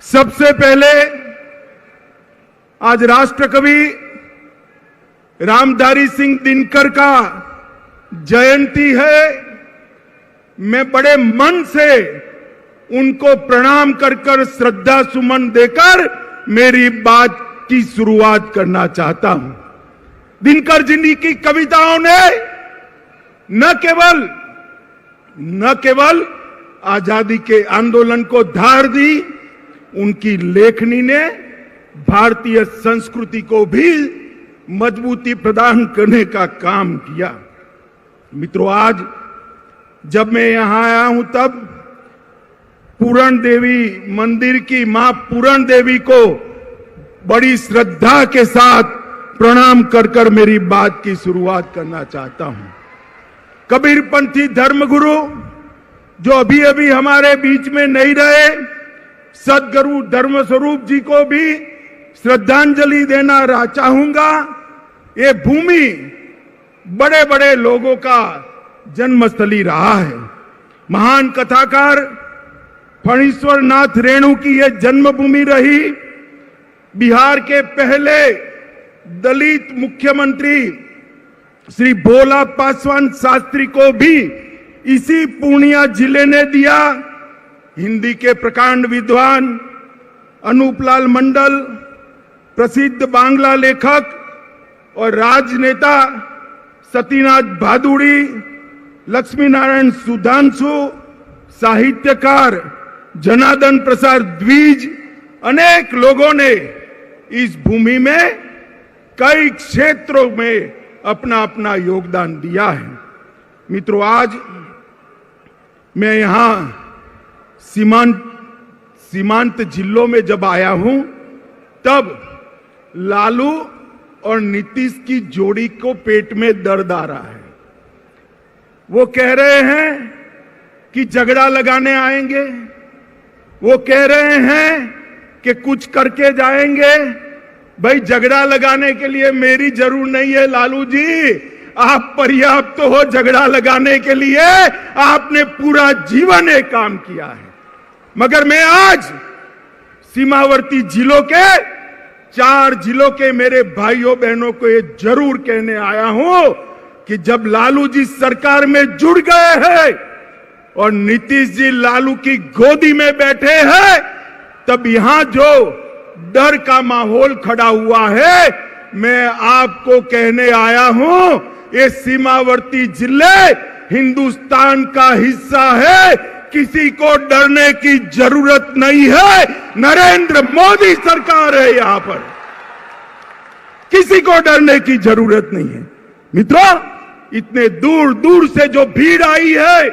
सबसे पहले आज राष्ट्रकवि रामधारी सिंह दिनकर का जयंती है। मैं बड़े मन से उनको प्रणाम कर श्रद्धा सुमन देकर मेरी बात की शुरुआत करना चाहता हूं। दिनकर जी की कविताओं ने न केवल आजादी के आंदोलन को धार दी, उनकी लेखनी ने भारतीय संस्कृति को भी मजबूती प्रदान करने का काम किया। मित्रों, आज जब मैं यहां आया हूं तब पूरण देवी मंदिर की मां पूरण देवी को बड़ी श्रद्धा के साथ प्रणाम कर मेरी बात की शुरुआत करना चाहता हूं। कबीरपंथी धर्मगुरु जो अभी अभी हमारे बीच में नहीं रहे, सदगुरु धर्मस्वरूप जी को भी श्रद्धांजलि देना चाहूंगा। ये भूमि बड़े बड़े लोगों का जन्मस्थली रहा है। महान कथाकार फणीश्वर नाथ रेणु की यह जन्मभूमि रही। बिहार के पहले दलित मुख्यमंत्री श्री भोला पासवान शास्त्री को भी इसी पूर्णिया जिले ने दिया। हिंदी के प्रकांड विद्वान अनूपलाल मंडल, प्रसिद्ध बांग्ला लेखक और राजनेता सतीनाथ भादुड़ी, लक्ष्मी नारायण सुधांशु, साहित्यकार जनार्दन प्रसाद द्विज, अनेक लोगों ने इस भूमि में कई क्षेत्रों में अपना अपना योगदान दिया है। मित्रों, आज मैं यहां सीमांत जिलों में जब आया हूं तब लालू और नीतीश की जोड़ी को पेट में दर्द आ रहा है। वो कह रहे हैं कि झगड़ा लगाने आएंगे, वो कह रहे हैं कि कुछ करके जाएंगे। भाई, झगड़ा लगाने के लिए मेरी जरूर नहीं है लालू जी, आप पर्याप्त हो झगड़ा लगाने के लिए। आपने पूरा जीवन एक काम किया है। मगर मैं आज सीमावर्ती जिलों के 4 जिलों के मेरे भाइयों बहनों को ये जरूर कहने आया हूं कि जब लालू जी सरकार में जुड़ गए हैं और नीतीश जी लालू की गोदी में बैठे हैं, तब यहां जो डर का माहौल खड़ा हुआ है, मैं आपको कहने आया हूं, ये सीमावर्ती जिले हिंदुस्तान का हिस्सा है। किसी को डरने की जरूरत नहीं है। नरेंद्र मोदी सरकार है यहां पर, किसी को डरने की जरूरत नहीं है। मित्रों, इतने दूर दूर से जो भीड़ आई है,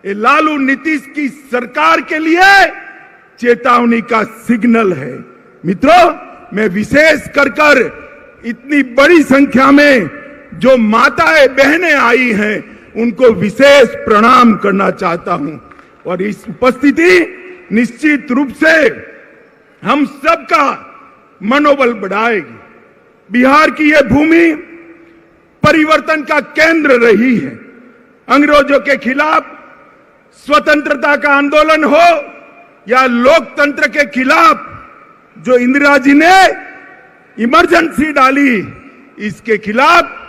ये लालू नीतीश की सरकार के लिए चेतावनी का सिग्नल है। मित्रों, मैं विशेष कर इतनी बड़ी संख्या में जो माताएं बहनें आई हैं, उनको विशेष प्रणाम करना चाहता हूं। और इस उपस्थिति निश्चित रूप से हम सबका मनोबल बढ़ाएगी। बिहार की यह भूमि परिवर्तन का केंद्र रही है। अंग्रेजों के खिलाफ स्वतंत्रता का आंदोलन हो या लोकतंत्र के खिलाफ जो इंदिरा जी ने इमरजेंसी डाली, इसके खिलाफ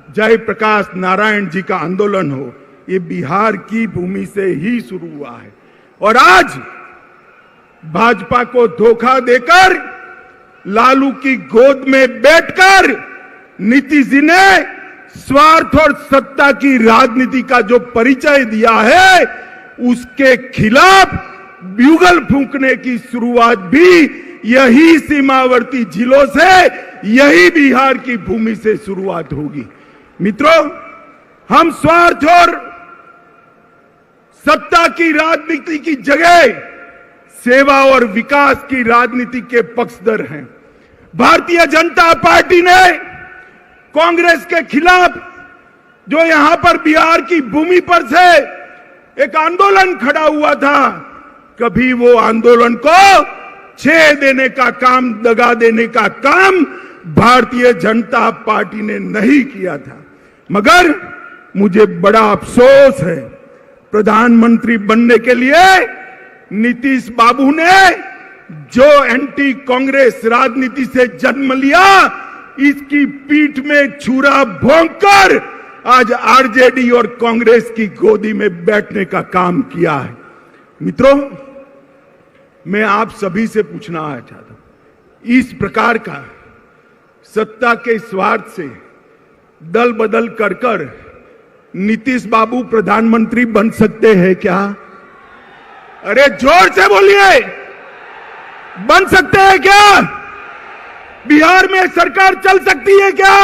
जयप्रकाश नारायण जी का आंदोलन हो, ये बिहार की भूमि से ही शुरू हुआ है। और आज भाजपा को धोखा देकर लालू की गोद में बैठकर नीतीश जी ने स्वार्थ और सत्ता की राजनीति का जो परिचय दिया है, उसके खिलाफ ब्यूगल फूंकने की शुरुआत भी यही सीमावर्ती जिलों से, यही बिहार की भूमि से शुरुआत होगी। मित्रों, हम स्वार्थ और सत्ता की राजनीति की जगह सेवा और विकास की राजनीति के पक्षधर हैं। भारतीय जनता पार्टी ने कांग्रेस के खिलाफ जो यहां पर बिहार की भूमि पर से एक आंदोलन खड़ा हुआ था, कभी वो आंदोलन को छेड़ देने का काम, दगा देने का काम भारतीय जनता पार्टी ने नहीं किया था। मगर मुझे बड़ा अफसोस है, प्रधानमंत्री बनने के लिए नीतीश बाबू ने जो एंटी कांग्रेस राजनीति से जन्म लिया, इसकी पीठ में छुरा भोंककर आज आरजेडी और कांग्रेस की गोदी में बैठने का काम किया है। मित्रों, मैं आप सभी से पूछना चाहता हूं, इस प्रकार का सत्ता के स्वार्थ से दल बदल कर नीतीश बाबू प्रधानमंत्री बन सकते हैं क्या? अरे जोर से बोलिए, बन सकते हैं क्या? बिहार में सरकार चल सकती है क्या?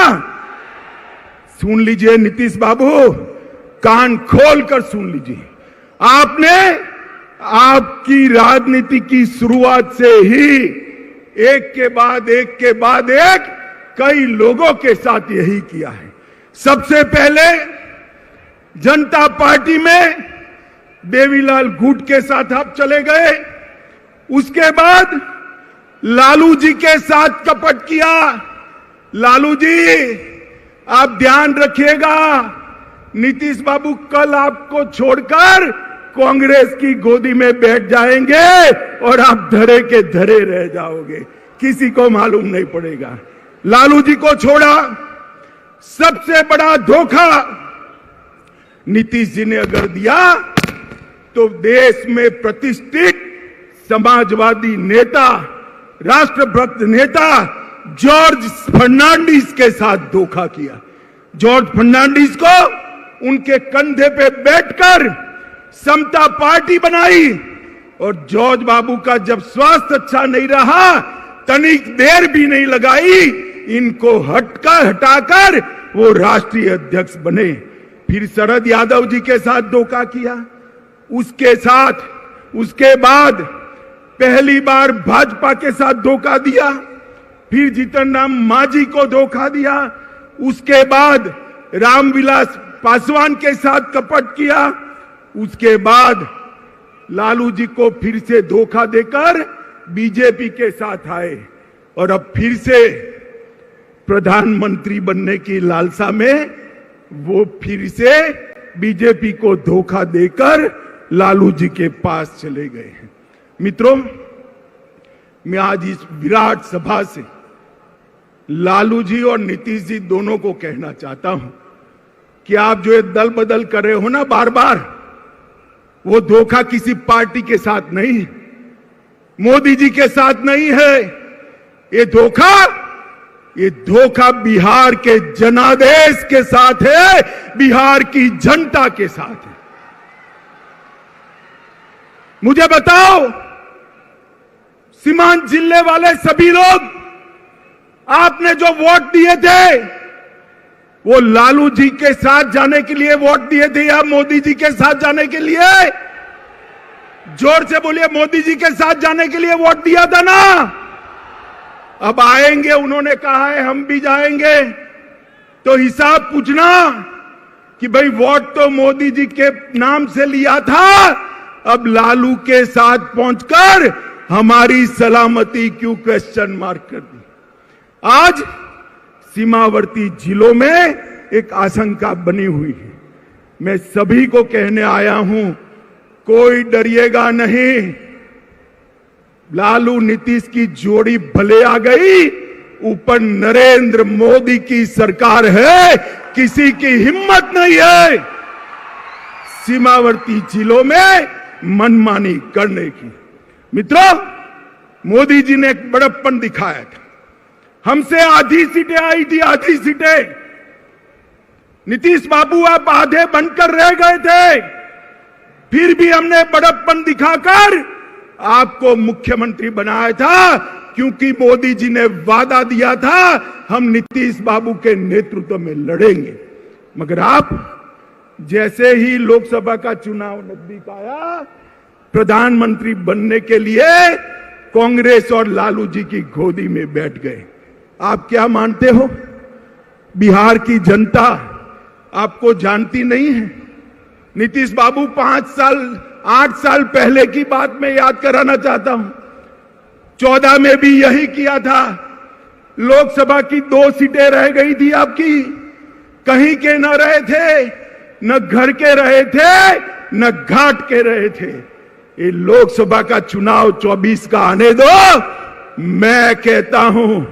सुन लीजिए नीतीश बाबू, कान खोलकर सुन लीजिए। आपने आपकी राजनीति की शुरुआत से ही एक के बाद एक कई लोगों के साथ यही किया है। सबसे पहले जनता पार्टी में देवीलाल गुट के साथ आप चले गए, उसके बाद लालू जी के साथ कपट किया। लालू जी, आप ध्यान रखिएगा, नीतीश बाबू कल आपको छोड़कर कांग्रेस की गोदी में बैठ जाएंगे और आप धरे के धरे रह जाओगे, किसी को मालूम नहीं पड़ेगा। लालू जी को छोड़ा, सबसे बड़ा धोखा नीतीश जी ने अगर दिया तो देश में प्रतिष्ठित समाजवादी नेता, राष्ट्रभक्त नेता जॉर्ज फर्नांडिस के साथ धोखा किया। जॉर्ज फर्नांडिस को उनके कंधे पे बैठकर समता पार्टी बनाई और जॉर्ज बाबू का जब स्वास्थ्य अच्छा नहीं रहा, तनिक देर भी नहीं लगाई, इनको हटाकर वो राष्ट्रीय अध्यक्ष बने। फिर शरद यादव जी के साथ धोखा किया, उसके बाद पहली बार भाजपा के साथ धोखा दिया, फिर जीतन राम मांझी को धोखा दिया, उसके बाद रामविलास पासवान के साथ कपट किया, उसके बाद लालू जी को फिर से धोखा देकर बीजेपी के साथ आए और अब फिर से प्रधानमंत्री बनने की लालसा में वो फिर से बीजेपी को धोखा देकर लालू जी के पास चले गए हैं। मित्रों, मैं आज इस विराट सभा से लालू जी और नीतीश जी दोनों को कहना चाहता हूं कि आप जो ये दल बदल कर रहे हो ना बार बार, वो धोखा किसी पार्टी के साथ नहीं है, मोदी जी के साथ नहीं है। ये धोखा बिहार के जनादेश के साथ है, बिहार की जनता के साथ है। मुझे बताओ, सीमांत जिले वाले सभी लोग, आपने जो वोट दिए थे वो लालू जी के साथ जाने के लिए वोट दिए थे या मोदी जी के साथ जाने के लिए? जोर से बोलिए, मोदी जी के साथ जाने के लिए वोट दिया था ना? अब आएंगे, उन्होंने कहा है हम भी जाएंगे, तो हिसाब पूछना कि भाई वोट तो मोदी जी के नाम से लिया था, अब लालू के साथ पहुंचकर हमारी सलामती क्यों क्वेश्चन मार्क कर दी? आज सीमावर्ती जिलों में एक आशंका बनी हुई है। मैं सभी को कहने आया हूं, कोई डरिएगा नहीं। लालू नीतीश की जोड़ी भले आ गई, ऊपर नरेंद्र मोदी की सरकार है, किसी की हिम्मत नहीं है सीमावर्ती जिलों में मनमानी करने की। मित्रों, मोदी जी ने एक बड़प्पन दिखाया था, हमसे आधी सीटें आई थी, आधी सीटें। नीतीश बाबू आप आधे बनकर रह गए थे, फिर भी हमने बड़प्पन दिखाकर आपको मुख्यमंत्री बनाया था, क्योंकि मोदी जी ने वादा दिया था हम नीतीश बाबू के नेतृत्व में लड़ेंगे। मगर आप जैसे ही लोकसभा का चुनाव नजदीक आया, प्रधानमंत्री बनने के लिए कांग्रेस और लालू जी की गोदी में बैठ गए। आप क्या मानते हो, बिहार की जनता आपको जानती नहीं है? नीतीश बाबू 8 साल पहले की बात मैं याद कराना चाहता हूं। 14 में भी यही किया था। लोकसभा की 2 सीटें रह गई थी आपकी, कहीं के न रहे थे, न घर के रहे थे, न घाट के रहे थे। ये लोकसभा का चुनाव 24 का आने दो। मैं कहता हूं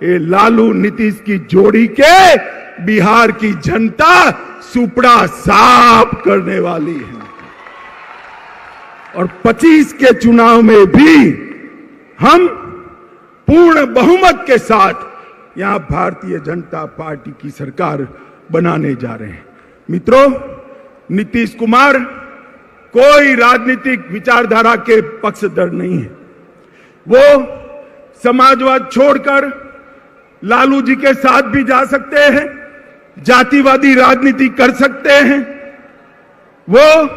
ये लालू नीतीश की जोड़ी के बिहार की जनता सुपड़ा साफ करने वाली है। और 25 के चुनाव में भी हम पूर्ण बहुमत के साथ यहां भारतीय जनता पार्टी की सरकार बनाने जा रहे हैं। मित्रों, नीतीश कुमार कोई राजनीतिक विचारधारा के पक्षधर नहीं है। वो समाजवाद छोड़कर लालू जी के साथ भी जा सकते हैं, जातिवादी राजनीति कर सकते हैं। वो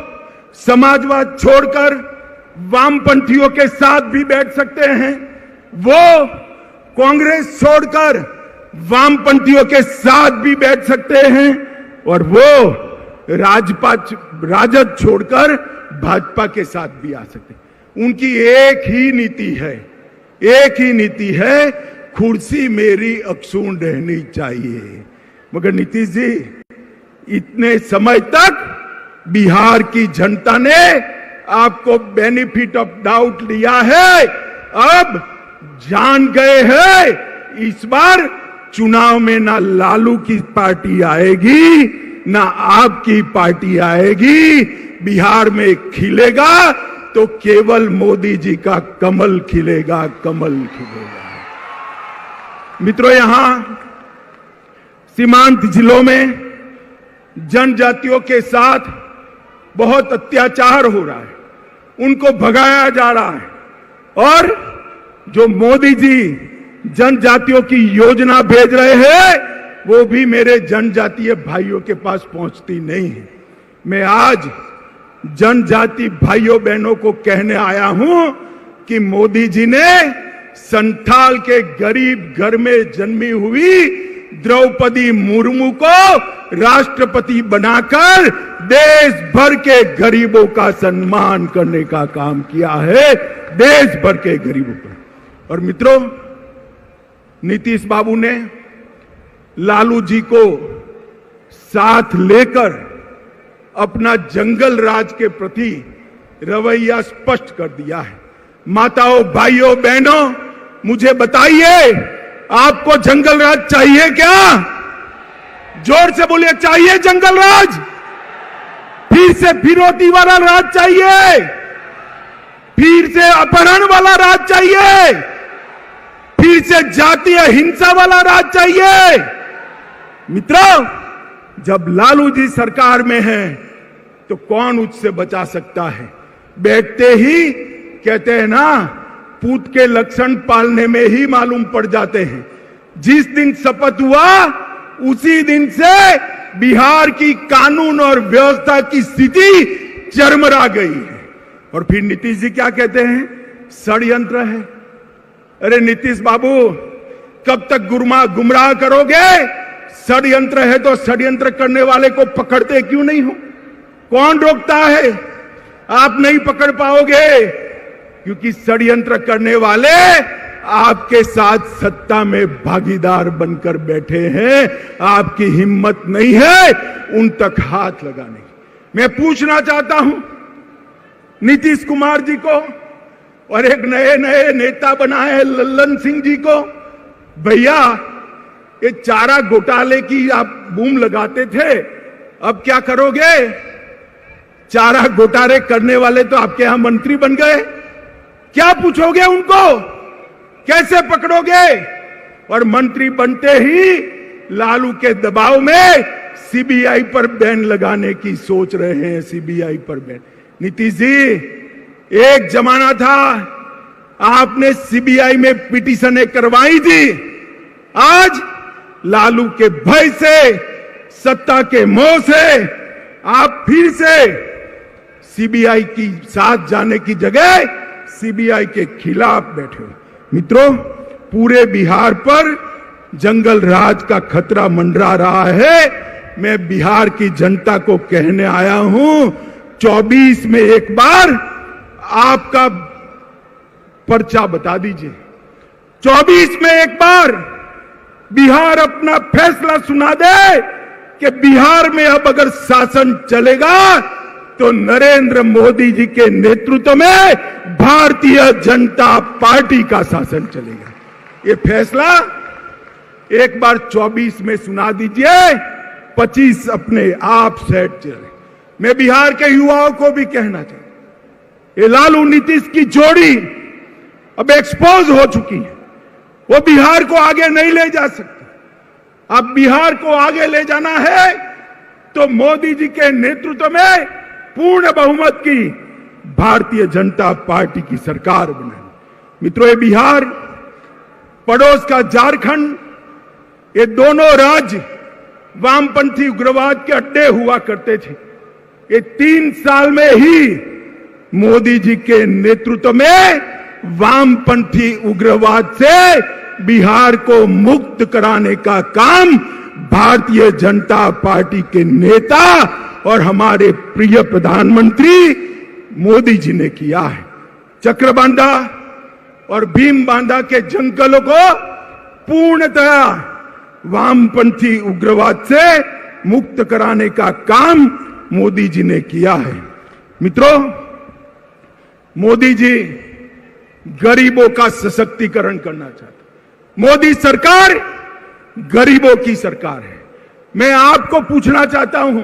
समाजवाद छोड़कर वामपंथियों के साथ भी बैठ सकते हैं। वो कांग्रेस छोड़कर वामपंथियों के साथ भी बैठ सकते हैं। और वो राजद छोड़कर भाजपा के साथ भी आ सकते हैं। उनकी एक ही नीति है, कुर्सी मेरी अक्षुण्ण रहनी चाहिए। मगर नीतीश जी, इतने समय तक बिहार की जनता ने आपको बेनिफिट ऑफ डाउट लिया है, अब जान गए हैं इस बार चुनाव में ना लालू की पार्टी आएगी ना आपकी पार्टी आएगी। बिहार में खिलेगा तो केवल मोदी जी का कमल खिलेगा, कमल खिलेगा। मित्रों, यहां सीमांत जिलों में जनजातियों के साथ बहुत अत्याचार हो रहा है, उनको भगाया जा रहा है। और जो मोदी जी जनजातियों की योजना भेज रहे हैं वो भी मेरे जनजातीय भाइयों के पास पहुंचती नहीं है। मैं आज जनजाति भाइयों बहनों को कहने आया हूं कि मोदी जी ने संथाल के गरीब घर में जन्मी हुई द्रौपदी मुर्मू को राष्ट्रपति बनाकर देश भर के गरीबों का सम्मान करने का काम किया है, देश भर के गरीबों का। और मित्रों, नीतीश बाबू ने लालू जी को साथ लेकर अपना जंगल राज के प्रति रवैया स्पष्ट कर दिया है। माताओं, भाइयों, बहनों, मुझे बताइए, आपको जंगल राज चाहिए क्या? जोर से बोलिए, चाहिए जंगल राज? फिर से फिरौती वाला राज चाहिए? फिर से अपहरण वाला राज चाहिए? फिर से जातीय हिंसा वाला राज चाहिए? मित्रों, जब लालू जी सरकार में हैं तो कौन उससे बचा सकता है? बैठते ही कहते हैं ना, पूत के लक्षण पालने में ही मालूम पड़ जाते हैं। जिस दिन शपथ हुआ उसी दिन से बिहार की कानून और व्यवस्था की स्थिति चरमरा गई है। और फिर नीतीश जी क्या कहते हैं? षड्यंत्र है। अरे नीतीश बाबू, कब तक गुमराह करोगे? षड्यंत्र है तो षड्यंत्र करने वाले को पकड़ते क्यों नहीं हो? कौन रोकता है? आप नहीं पकड़ पाओगे, क्योंकि षड्यंत्र करने वाले आपके साथ सत्ता में भागीदार बनकर बैठे हैं। आपकी हिम्मत नहीं है उन तक हाथ लगाने की। मैं पूछना चाहता हूं नीतीश कुमार जी को और एक नए नए नेता बनाए लल्लन सिंह जी को, भैया ये चारा घोटाले की आप बूम लगाते थे, अब क्या करोगे? चारा घोटाले करने वाले तो आपके यहां मंत्री बन गए, क्या पूछोगे उनको? कैसे पकड़ोगे? और मंत्री बनते ही लालू के दबाव में सीबीआई पर बैन लगाने की सोच रहे हैं, सीबीआई पर बैन। नीतीश जी, एक जमाना था आपने सीबीआई में पिटीशनें करवाई थी, आज लालू के भय से, सत्ता के मोह से आप फिर से सीबीआई की साथ जाने की जगह सीबीआई के खिलाफ बैठे हो। मित्रों, पूरे बिहार पर जंगल राज का खतरा मंडरा रहा है। मैं बिहार की जनता को कहने आया हूं, 24 में एक बार आपका पर्चा बता दीजिए। 24 में एक बार बिहार अपना फैसला सुना दे कि बिहार में अब अगर शासन चलेगा तो नरेंद्र मोदी जी के नेतृत्व में भारतीय जनता पार्टी का शासन चलेगा। ये फैसला एक बार 24 में सुना दीजिए, 25 अपने आप सेट चले। मैं बिहार के युवाओं को भी कहना चाहता हूं, ये लालू नीतीश की जोड़ी अब एक्सपोज हो चुकी है। वो बिहार को आगे नहीं ले जा सकती। अब बिहार को आगे ले जाना है तो मोदी जी के नेतृत्व में पूर्ण बहुमत की भारतीय जनता पार्टी की सरकार बनानी। मित्रों, ये बिहार, पड़ोस का झारखंड, ये दोनों राज्य वामपंथी उग्रवाद के अड्डे हुआ करते थे। ये 3 साल में ही मोदी जी के नेतृत्व में वामपंथी उग्रवाद से बिहार को मुक्त कराने का काम भारतीय जनता पार्टी के नेता और हमारे प्रिय प्रधानमंत्री मोदी जी ने किया है। चक्रबांधा और भीम बांधा के जंगलों को पूर्णतया वामपंथी उग्रवाद से मुक्त कराने का काम मोदी जी ने किया है। मित्रों, मोदी जी गरीबों का सशक्तिकरण करना चाहते। मोदी सरकार गरीबों की सरकार है। मैं आपको पूछना चाहता हूं,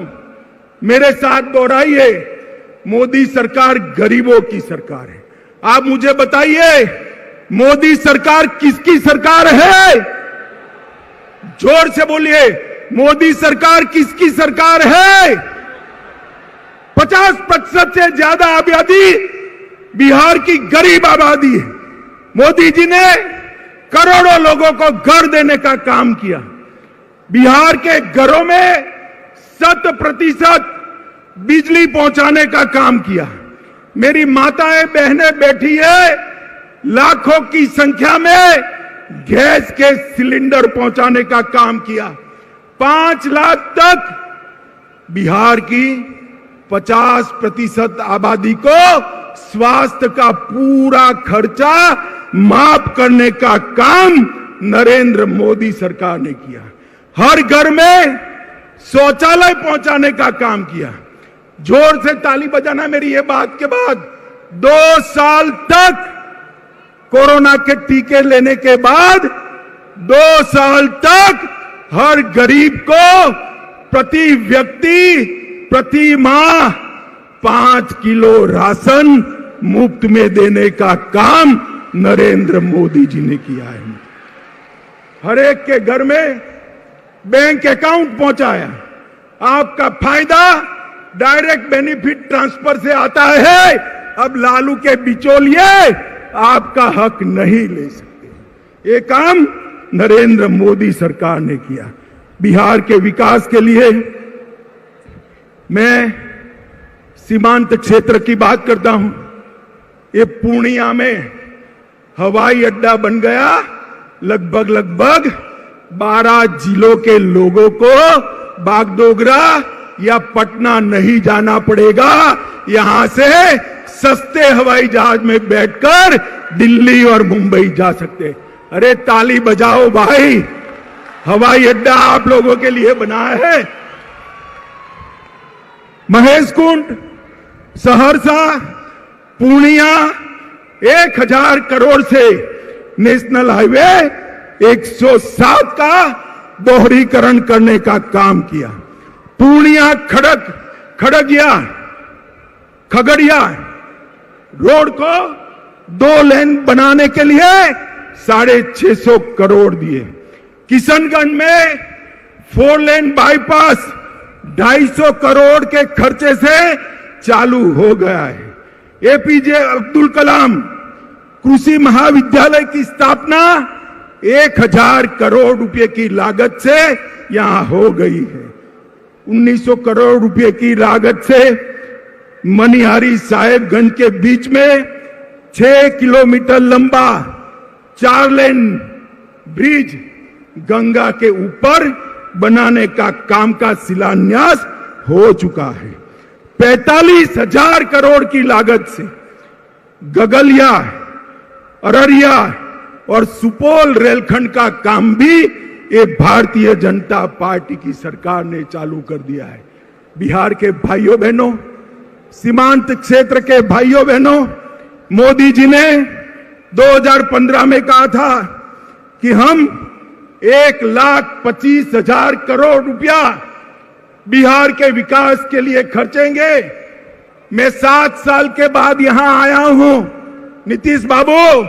मेरे साथ दोहराइए, मोदी सरकार गरीबों की सरकार है। आप मुझे बताइए, मोदी सरकार किसकी सरकार है? जोर से बोलिए, मोदी सरकार किसकी सरकार है? 50% से ज्यादा आबादी बिहार की गरीब आबादी है। मोदी जी ने करोड़ों लोगों को घर देने का काम किया। बिहार के घरों में 100% बिजली पहुंचाने का काम किया। मेरी माताएं बहनें बैठी है, लाखों की संख्या में गैस के सिलेंडर पहुंचाने का काम किया। 5 लाख तक बिहार की 50% आबादी को स्वास्थ्य का पूरा खर्चा माफ करने का काम नरेंद्र मोदी सरकार ने किया। हर घर में शौचालय पहुंचाने का काम किया। जोर से ताली बजाना मेरी ये बात के बाद। 2 साल तक कोरोना के टीके लेने के बाद 2 साल तक हर गरीब को प्रति व्यक्ति प्रति माह 5 किलो राशन मुफ्त में देने का काम नरेंद्र मोदी जी ने किया है। हर एक के घर में बैंक अकाउंट पहुंचाया। आपका फायदा डायरेक्ट बेनिफिट ट्रांसफर से आता है। अब लालू के बिचौलिए आपका हक नहीं ले सकते। ये काम नरेंद्र मोदी सरकार ने किया। बिहार के विकास के लिए मैं सीमांत क्षेत्र की बात करता हूं। ये पूर्णिया में हवाई अड्डा बन गया। लगभग 12 जिलों के लोगों को बागडोगरा या पटना नहीं जाना पड़ेगा। यहां से सस्ते हवाई जहाज में बैठकर दिल्ली और मुंबई जा सकते। अरे ताली बजाओ भाई, हवाई अड्डा आप लोगों के लिए बनाया है। महेशकुंड, सहरसा, पूर्णिया 1000 करोड़ से नेशनल हाईवे 107 का दोहरीकरण करने का काम किया। पूर्णिया खगड़िया रोड को 2 लेन बनाने के लिए 650 करोड़ दिए। किशनगंज में 4 लेन बाईपास 250 करोड़ के खर्चे से चालू हो गया है। एपीजे अब्दुल कलाम कृषि महाविद्यालय की स्थापना 1000 करोड़ रुपए की लागत से यहां हो गई है। 1900 करोड़ रुपए की लागत से मनिहारी साहेबगंज के बीच में 6 किलोमीटर लंबा 4 लेन ब्रिज गंगा के ऊपर बनाने का काम का शिलान्यास हो चुका है। 45,000 करोड़ की लागत से गगलिया, अररिया और सुपौल रेलखंड का काम भी ये भारतीय जनता पार्टी की सरकार ने चालू कर दिया है। बिहार के भाइयों बहनों, सीमांत क्षेत्र के भाइयों बहनों, मोदी जी ने 2015 में कहा था कि हम 1,25,000 करोड़ रुपया बिहार के विकास के लिए खर्चेंगे। मैं 7 साल के बाद यहां आया हूं। नीतीश बाबू,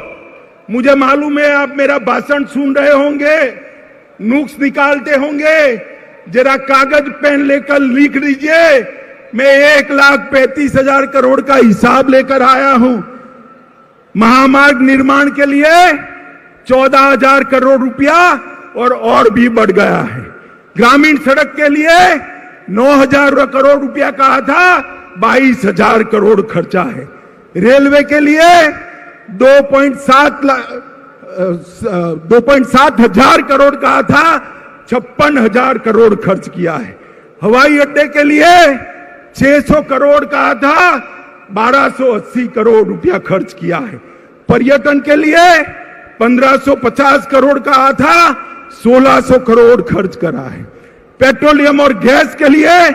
मुझे मालूम है आप मेरा भाषण सुन रहे होंगे, नुक्स निकालते होंगे, जरा कागज पेन लेकर लिख लीजिए। मैं 1,35,000 करोड़ का हिसाब लेकर आया हूं। महामार्ग निर्माण के लिए 14,000 करोड़ रुपया और भी बढ़ गया है। ग्रामीण सड़क के लिए 9,000 करोड़ रुपया कहा था, 22,000 करोड़ खर्चा है। रेलवे के लिए 2.7 हजार करोड़ कहा था, 56,000 करोड़ खर्च किया है। हवाई अड्डे के लिए 600 करोड़ कहा था, 1,280 करोड़ रुपया खर्च किया है। पर्यटन के लिए 1,550 करोड़ कहा था, 1,600 करोड़ खर्च करा है। पेट्रोलियम और गैस के लिए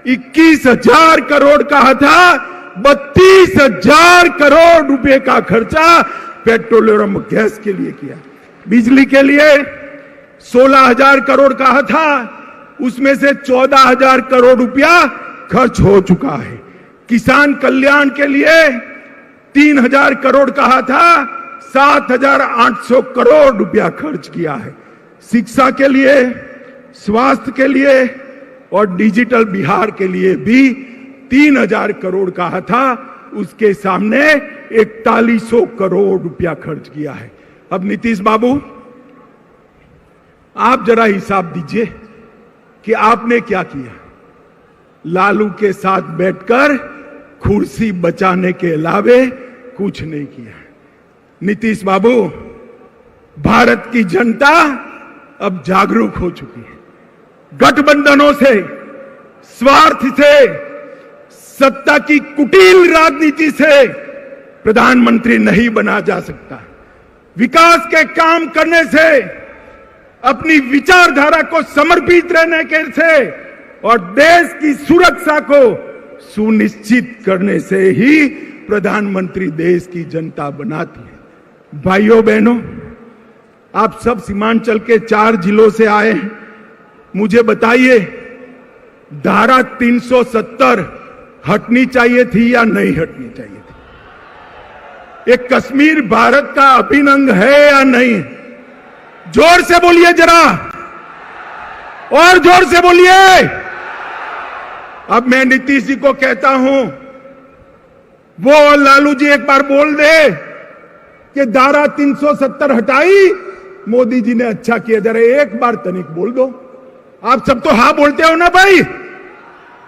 21,000 करोड़ कहा था, 32,000 करोड़ रुपए का खर्चा पेट्रोलियम और गैस के लिए किया। बिजली के लिए 16,000 करोड़ कहा था, उसमें से 14,000 करोड़ रुपया खर्च हो चुका है। किसान कल्याण के लिए 3,000 करोड़ कहा था, 7,800 करोड़ रुपया खर्च किया है। शिक्षा के लिए, स्वास्थ्य के लिए और डिजिटल बिहार के लिए भी 3,000 करोड़ कहा था, उसके सामने 4100 करोड़ रुपया खर्च किया है। अब नीतीश बाबू, आप जरा हिसाब दीजिए कि आपने क्या किया। लालू के साथ बैठकर कुर्सी बचाने के अलावे कुछ नहीं किया। नीतीश बाबू, भारत की जनता अब जागरूक हो चुकी है। गठबंधनों से, स्वार्थ से, सत्ता की कुटिल राजनीति से प्रधानमंत्री नहीं बना जा सकता। विकास के काम करने से, अपनी विचारधारा को समर्पित रहने के से और देश की सुरक्षा को सुनिश्चित करने से ही प्रधानमंत्री देश की जनता बनाती है। भाइयों बहनों, आप सब सीमांचल के 4 जिलों से आए हैं। मुझे बताइए, धारा 370 हटनी चाहिए थी या नहीं हटनी चाहिए थी? एक कश्मीर भारत का अभिन्न अंग है या नहीं? जोर से बोलिए जरा, और जोर से बोलिए। अब मैं नीतीश जी को कहता हूं, वो लालू जी एक बार बोल दे कि धारा 370 हटाई, मोदी जी ने अच्छा किया। जरा एक बार तनिक बोल दो। आप सब तो हाँ बोलते हो ना भाई,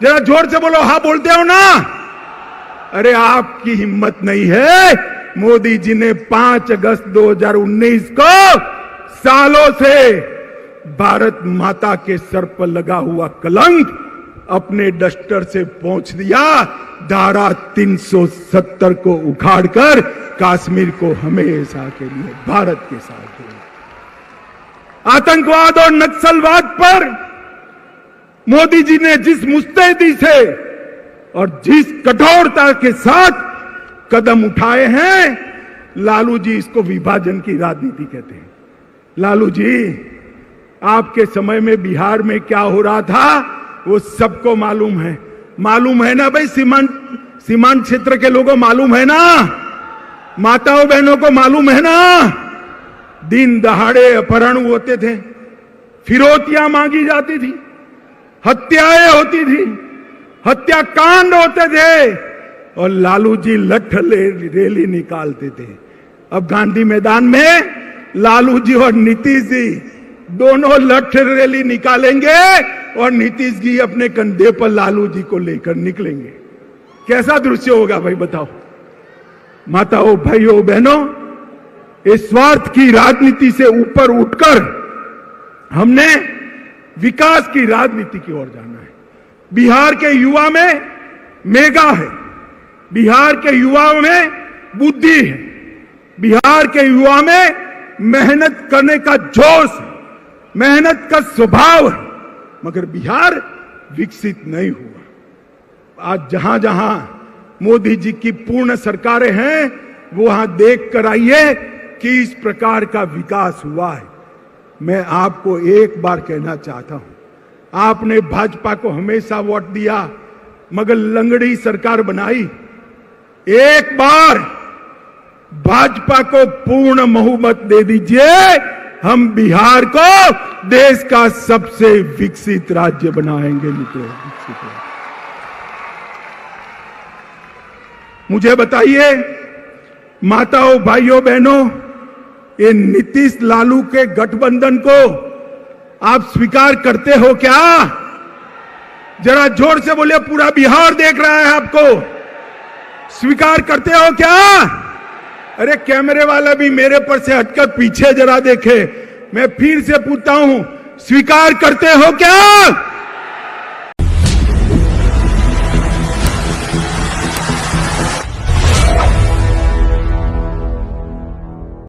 जरा जोर से बोलो, हाँ बोलते हो ना? अरे आपकी हिम्मत नहीं है। मोदी जी ने 5 अगस्त 2019 को सालों से भारत माता के सर पर लगा हुआ कलंक अपने डस्टर से पोंछ दिया। धारा 370 को उखाड़कर कश्मीर को हमेशा के लिए भारत के साथ दिया। आतंकवाद और नक्सलवाद पर मोदी जी ने जिस मुस्तैदी से और जिस कठोरता के साथ कदम उठाए हैं, लालू जी इसको विभाजन की राजनीति कहते हैं। लालू जी, आपके समय में बिहार में क्या हो रहा था वो सबको मालूम है। मालूम है ना भाई? सीमांत क्षेत्र के लोगों मालूम है ना? माताओं बहनों को मालूम है ना? दिन दहाड़े अपहरण होते थे, फिरौतियां मांगी जाती थी, हत्याएं होती थी, हत्याकांड होते थे और लालू जी लठ रैली निकालते थे। अब गांधी मैदान में लालू जी और नीतीश जी दोनों लठ रैली निकालेंगे और नीतीश जी अपने कंधे पर लालू जी को लेकर निकलेंगे। कैसा दृश्य होगा भाई, बताओ। माताओं, भाइयों, बहनों, इस स्वार्थ की राजनीति से ऊपर उठकर हमने विकास की राजनीति की ओर जाना है। बिहार के युवा में मेगा है, बिहार के युवाओं में बुद्धि है, बिहार के युवा में मेहनत करने का जोश है, मेहनत का स्वभाव है, मगर बिहार विकसित नहीं हुआ। आज जहां जहां मोदी जी की पूर्ण सरकारें हैं, वो वहां देख कर आइए कि इस प्रकार का विकास हुआ है। मैं आपको एक बार कहना चाहता हूं, आपने भाजपा को हमेशा वोट दिया मगर लंगड़ी सरकार बनाई। एक बार भाजपा को पूर्ण बहुमत दे दीजिए, हम बिहार को देश का सबसे विकसित राज्य बनाएंगे। मित्रों, विकसित राज्य। मुझे बताइए माताओं, भाइयों, बहनों, ये नीतीश लालू के गठबंधन को आप स्वीकार करते हो क्या? जरा जोर से बोलिए, पूरा बिहार देख रहा है आपको। स्वीकार करते हो क्या? अरे कैमरे वाला भी मेरे पर से हटकर पीछे जरा देखे। मैं फिर से पूछता हूं, स्वीकार करते हो क्या?